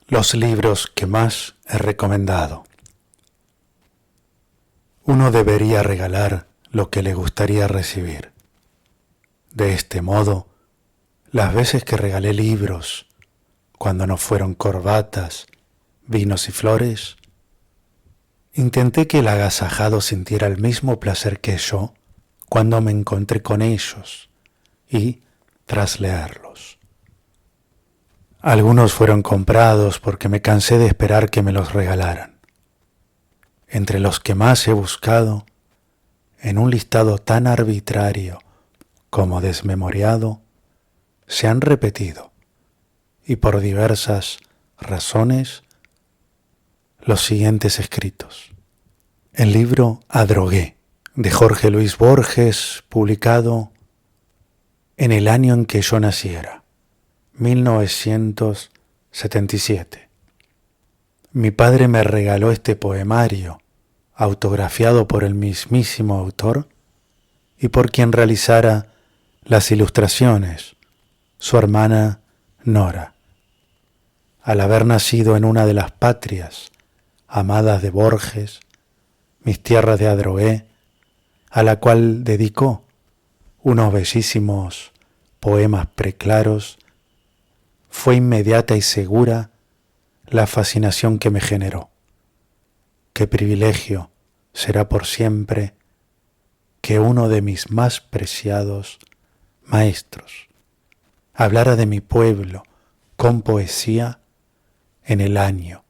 Los libros que más he recomendado. Uno debería regalar lo que le gustaría recibir. De este modo, las veces que regalé libros, cuando no fueron corbatas, vinos y flores, intenté que el agasajado sintiera el mismo placer que yo cuando me encontré con ellos y tras leerlos. Algunos fueron comprados porque me cansé de esperar que me los regalaran. Entre los que más he buscado, en un listado tan arbitrario como desmemoriado, se han repetido, y por diversas razones, los siguientes escritos. El libro Adrogué, de Jorge Luis Borges, publicado en el año en que yo naciera, 1977. Mi padre me regaló este poemario, autografiado por el mismísimo autor y por quien realizara las ilustraciones, su hermana Nora. Al haber nacido en una de las patrias amadas de Borges, mis tierras de Adrogué, a la cual dedicó unos bellísimos poemas preclaros, fue inmediata y segura la fascinación que me generó. Qué privilegio será por siempre que uno de mis más preciados maestros hablara de mi pueblo con poesía en el año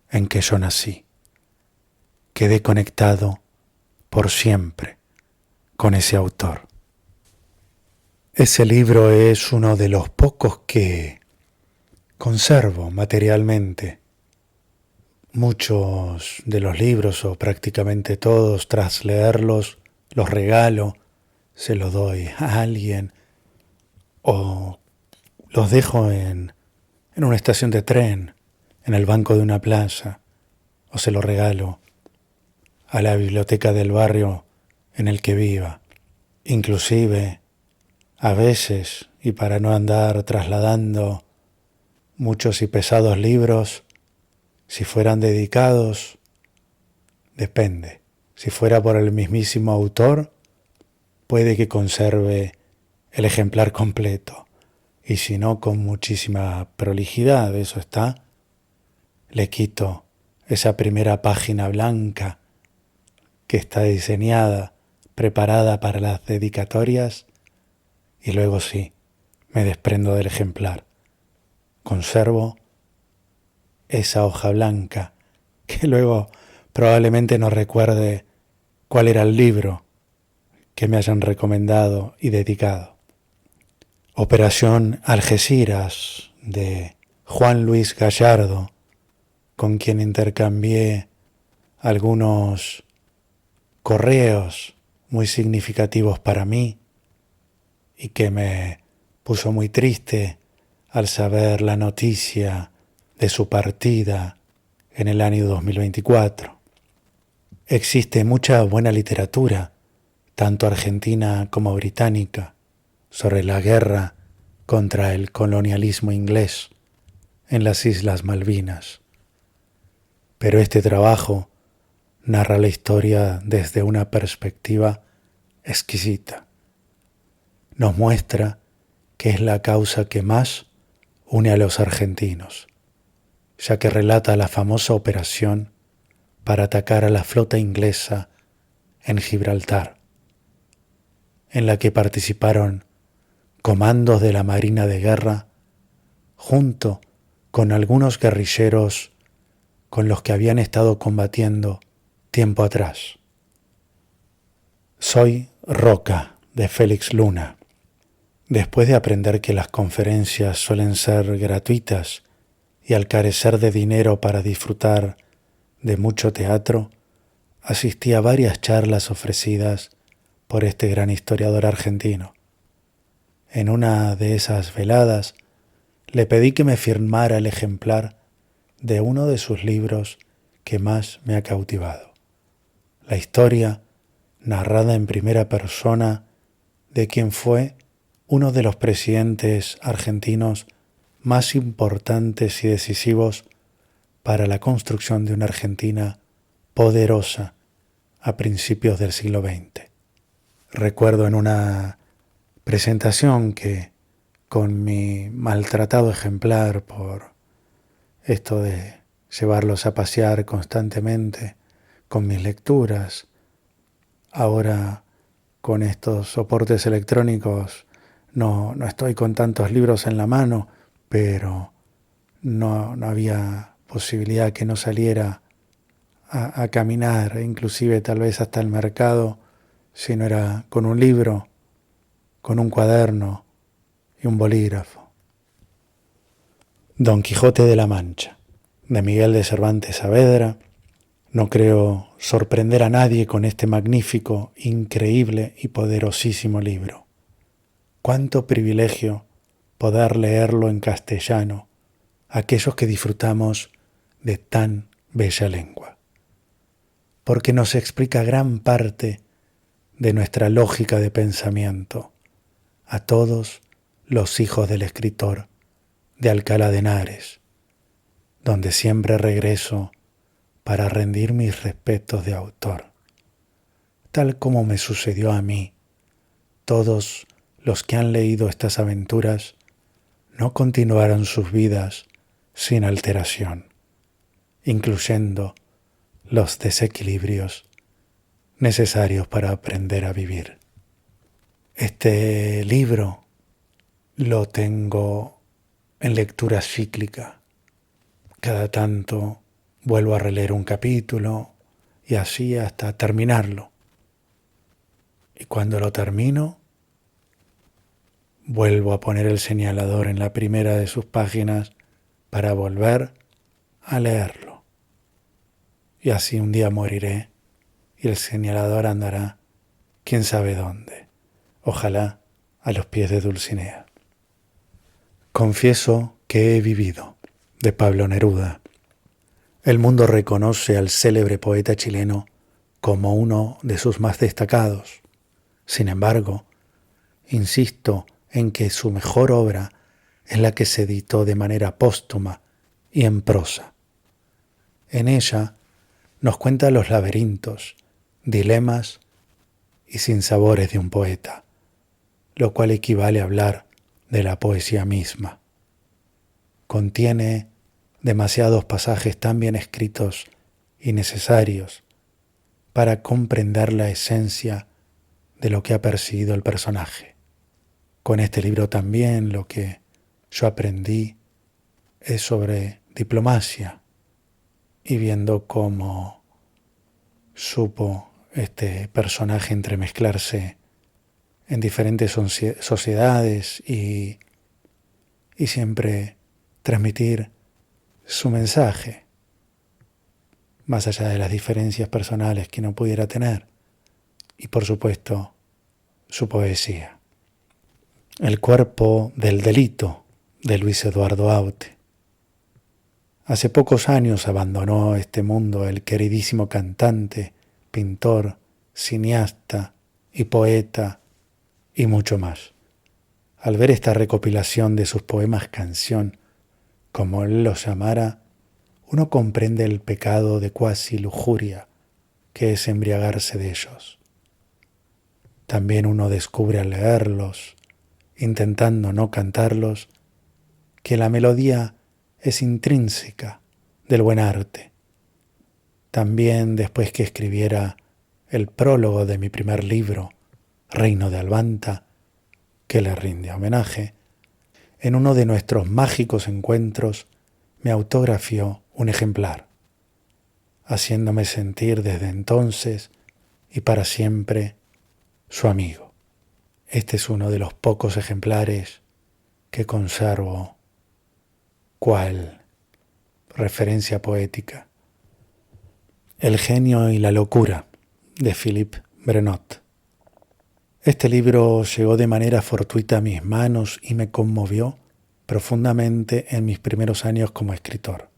en que yo nací. Quedé conectado por siempre con ese autor. Ese libro es uno de los pocos que conservo materialmente. Muchos de los libros, o prácticamente todos, tras leerlos, los regalo, se los doy a alguien o los dejo en una estación de tren, en el banco de una plaza, o se los regalo a la biblioteca del barrio en el que viva. Inclusive, a veces, y para no andar trasladando muchos y pesados libros, si fueran dedicados, depende. Si fuera por el mismísimo autor, puede que conserve el ejemplar completo, y si no, con muchísima prolijidad, eso está, le quito esa primera página blanca que está diseñada, preparada para las dedicatorias, y luego sí, me desprendo del ejemplar. Conservo esa hoja blanca que luego probablemente no recuerde cuál era el libro que me hayan recomendado y dedicado. Operación Algeciras, de Juan Luis Gallardo, con quien intercambié algunos correos muy significativos para mí y que me puso muy triste al saber la noticia de su partida en el año 2024. Existe mucha buena literatura, tanto argentina como británica, sobre la guerra contra el colonialismo inglés en las Islas Malvinas. Pero este trabajo narra la historia desde una perspectiva exquisita. Nos muestra que es la causa que más une a los argentinos, ya que relata la famosa operación para atacar a la flota inglesa en Gibraltar, en la que participaron comandos de la Marina de Guerra junto con algunos guerrilleros con los que habían estado combatiendo tiempo atrás. Soy Roca, de Félix Luna. Después de aprender que las conferencias suelen ser gratuitas y al carecer de dinero para disfrutar de mucho teatro, asistí a varias charlas ofrecidas por este gran historiador argentino. En una de esas veladas le pedí que me firmara el ejemplar de uno de sus libros que más me ha cautivado. La historia, narrada en primera persona, de quien fue uno de los presidentes argentinos más importantes y decisivos para la construcción de una Argentina poderosa a principios del siglo XX. Recuerdo en una presentación que, con mi maltratado ejemplar por esto de llevarlos a pasear constantemente, con mis lecturas, ahora con estos soportes electrónicos no estoy con tantos libros en la mano, pero no había posibilidad que no saliera a caminar, inclusive tal vez hasta el mercado, si no era con un libro, con un cuaderno y un bolígrafo. Don Quijote de la Mancha, de Miguel de Cervantes Saavedra. No creo sorprender a nadie con este magnífico, increíble y poderosísimo libro. Cuánto privilegio poder leerlo en castellano, aquellos que disfrutamos de tan bella lengua, porque nos explica gran parte de nuestra lógica de pensamiento a todos los hijos del escritor de Alcalá de Henares, donde siempre regreso para rendir mis respetos de autor. Tal como me sucedió a mí, todos los que han leído estas aventuras no continuaron sus vidas sin alteración, incluyendo los desequilibrios necesarios para aprender a vivir. Este libro lo tengo en lectura cíclica. Cada tanto vuelvo a releer un capítulo y así hasta terminarlo. Y cuando lo termino, vuelvo a poner el señalador en la primera de sus páginas para volver a leerlo. Y así un día moriré y el señalador andará quién sabe dónde, ojalá a los pies de Dulcinea. Confieso que he vivido, de Pablo Neruda. El mundo reconoce al célebre poeta chileno como uno de sus más destacados. Sin embargo, insisto en que su mejor obra es la que se editó de manera póstuma y en prosa. En ella nos cuenta los laberintos, dilemas y sinsabores de un poeta, lo cual equivale a hablar de la poesía misma. Contiene demasiados pasajes tan bien escritos y necesarios para comprender la esencia de lo que ha percibido el personaje. Con este libro también lo que yo aprendí es sobre diplomacia y viendo cómo supo este personaje entremezclarse en diferentes sociedades y siempre transmitir su mensaje, más allá de las diferencias personales que no pudiera tener, y por supuesto su poesía. El cuerpo del delito, de Luis Eduardo Aute. Hace pocos años abandonó este mundo el queridísimo cantante, pintor, cineasta y poeta y mucho más. Al ver esta recopilación de sus poemas canción, como él los llamara, uno comprende el pecado de cuasi lujuria que es embriagarse de ellos. También uno descubre al leerlos, intentando no cantarlos, que la melodía es intrínseca del buen arte. También después que escribiera el prólogo de mi primer libro, Reino de Albanta, que le rinde homenaje, en uno de nuestros mágicos encuentros me autografió un ejemplar, haciéndome sentir desde entonces y para siempre su amigo. Este es uno de los pocos ejemplares que conservo cual referencia poética. El genio y la locura, de Philippe Brenot. Este libro llegó de manera fortuita a mis manos y me conmovió profundamente en mis primeros años como escritor.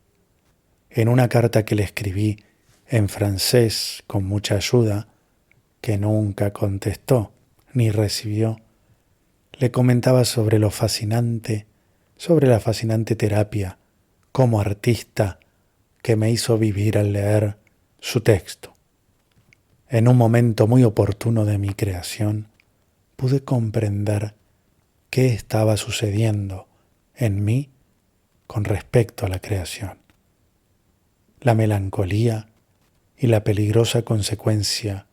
En una carta que le escribí en francés con mucha ayuda, que nunca contestó ni recibió, le comentaba sobre la fascinante terapia como artista que me hizo vivir al leer su texto. En un momento muy oportuno de mi creación, pude comprender qué estaba sucediendo en mí con respecto a la creación. La melancolía y la peligrosa consecuencia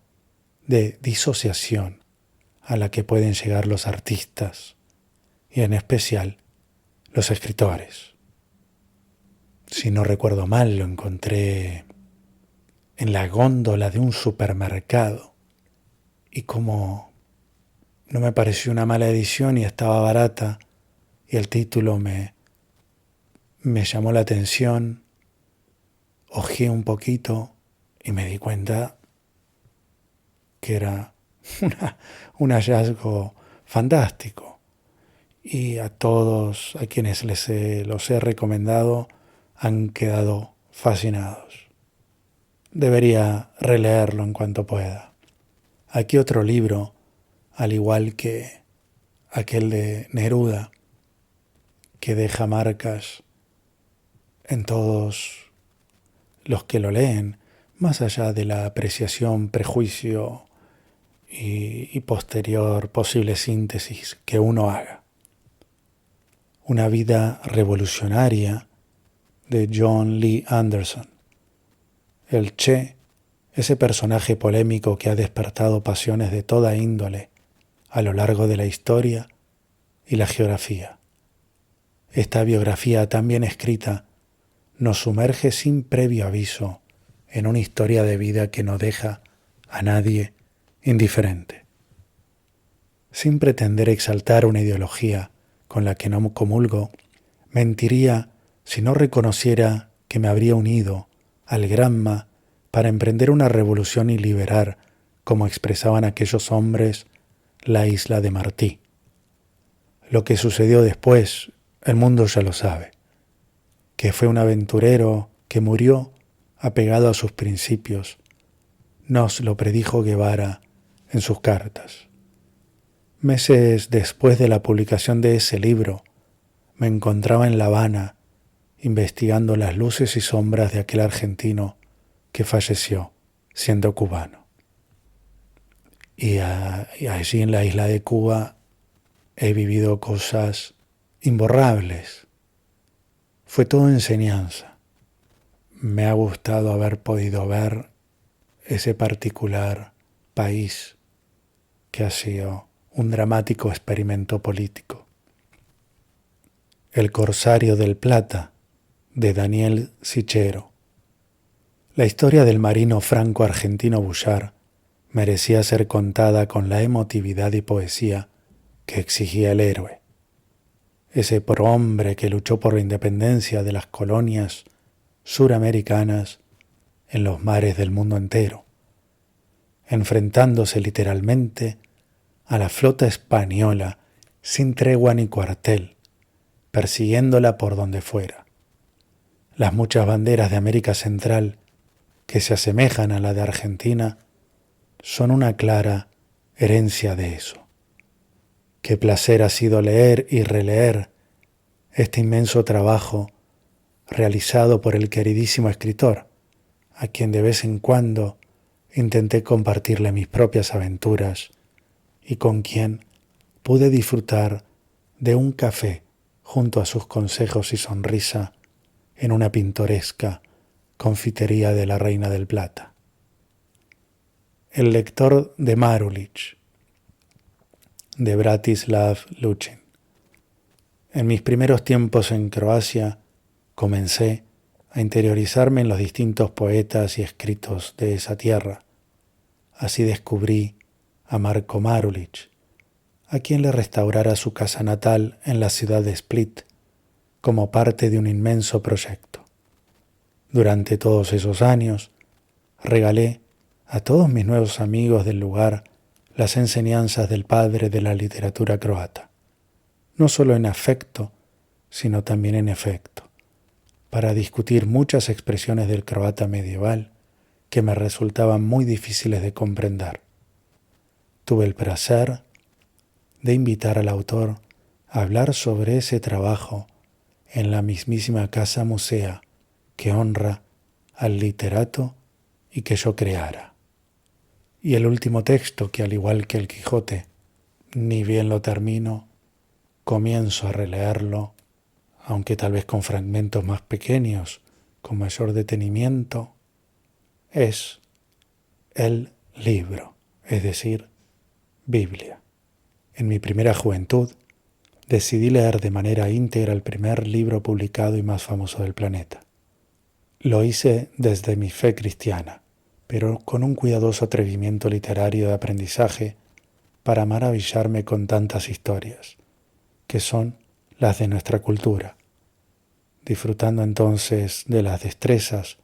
de disociación a la que pueden llegar los artistas y en especial los escritores. Si no recuerdo mal, lo encontré en la góndola de un supermercado y como no me pareció una mala edición y estaba barata y el título me llamó la atención, hojeé un poquito y me di cuenta que era un hallazgo fantástico. Y a todos a quienes los he recomendado han quedado fascinados. Debería releerlo en cuanto pueda. Aquí otro libro, al igual que aquel de Neruda, que deja marcas en todos los que lo leen, más allá de la apreciación, prejuicio y posterior posible síntesis que uno haga. Una vida revolucionaria de John Lee Anderson. El Che, ese personaje polémico que ha despertado pasiones de toda índole a lo largo de la historia y la geografía. Esta biografía tan bien escrita nos sumerge sin previo aviso en una historia de vida que no deja a nadie indiferente. Sin pretender exaltar una ideología con la que no comulgo, mentiría si no reconociera que me habría unido al Granma para emprender una revolución y liberar, como expresaban aquellos hombres, la isla de Martí. Lo que sucedió después, el mundo ya lo sabe, que fue un aventurero que murió apegado a sus principios. Nos lo predijo Guevara en sus cartas. Meses después de la publicación de ese libro, me encontraba en La Habana investigando las luces y sombras de aquel argentino que falleció siendo cubano. Y allí en la isla de Cuba he vivido cosas imborrables. Fue todo enseñanza. Me ha gustado haber podido ver ese particular país que ha sido un dramático experimento político. El Corsario del Plata, de Daniel Sichero. La historia del marino franco-argentino Bullard merecía ser contada con la emotividad y poesía que exigía el héroe. Ese prohombre que luchó por la independencia de las colonias suramericanas en los mares del mundo entero, enfrentándose literalmente a la flota española sin tregua ni cuartel, persiguiéndola por donde fuera. Las muchas banderas de América Central que se asemejan a la de Argentina son una clara herencia de eso. Qué placer ha sido leer y releer este inmenso trabajo realizado por el queridísimo escritor, a quien de vez en cuando intenté compartirle mis propias aventuras y con quien pude disfrutar de un café junto a sus consejos y sonrisa en una pintoresca confitería de la Reina del Plata. El lector de Marulich, de Bratislav Luchin. En mis primeros tiempos en Croacia comencé a interiorizarme en los distintos poetas y escritos de esa tierra. Así descubrí a Marko Marulich, a quien le restaurara su casa natal en la ciudad de Split como parte de un inmenso proyecto. Durante todos esos años regalé a todos mis nuevos amigos del lugar las enseñanzas del padre de la literatura croata, no solo en afecto, sino también en efecto, para discutir muchas expresiones del croata medieval que me resultaban muy difíciles de comprender. Tuve el placer de invitar al autor a hablar sobre ese trabajo en la mismísima casa musea que honra al literato y que yo creara. Y el último texto, que al igual que el Quijote, ni bien lo termino, comienzo a releerlo, aunque tal vez con fragmentos más pequeños, con mayor detenimiento, es el libro, es decir, Biblia. En mi primera juventud, decidí leer de manera íntegra el primer libro publicado y más famoso del planeta. Lo hice desde mi fe cristiana, pero con un cuidadoso atrevimiento literario de aprendizaje para maravillarme con tantas historias, que son las de nuestra cultura, disfrutando entonces de las destrezas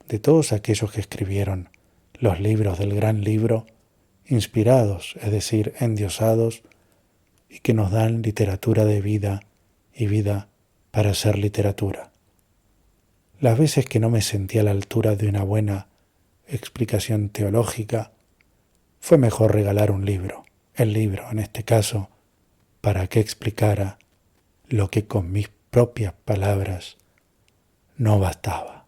de todos aquellos que escribieron los libros del gran libro, inspirados, es decir, endiosados, y que nos dan literatura de vida y vida para hacer literatura. Las veces que no me sentí a la altura de una buena explicación teológica, fue mejor regalar un libro, el libro en este caso, para que explicara lo que con mis propias palabras no bastaba.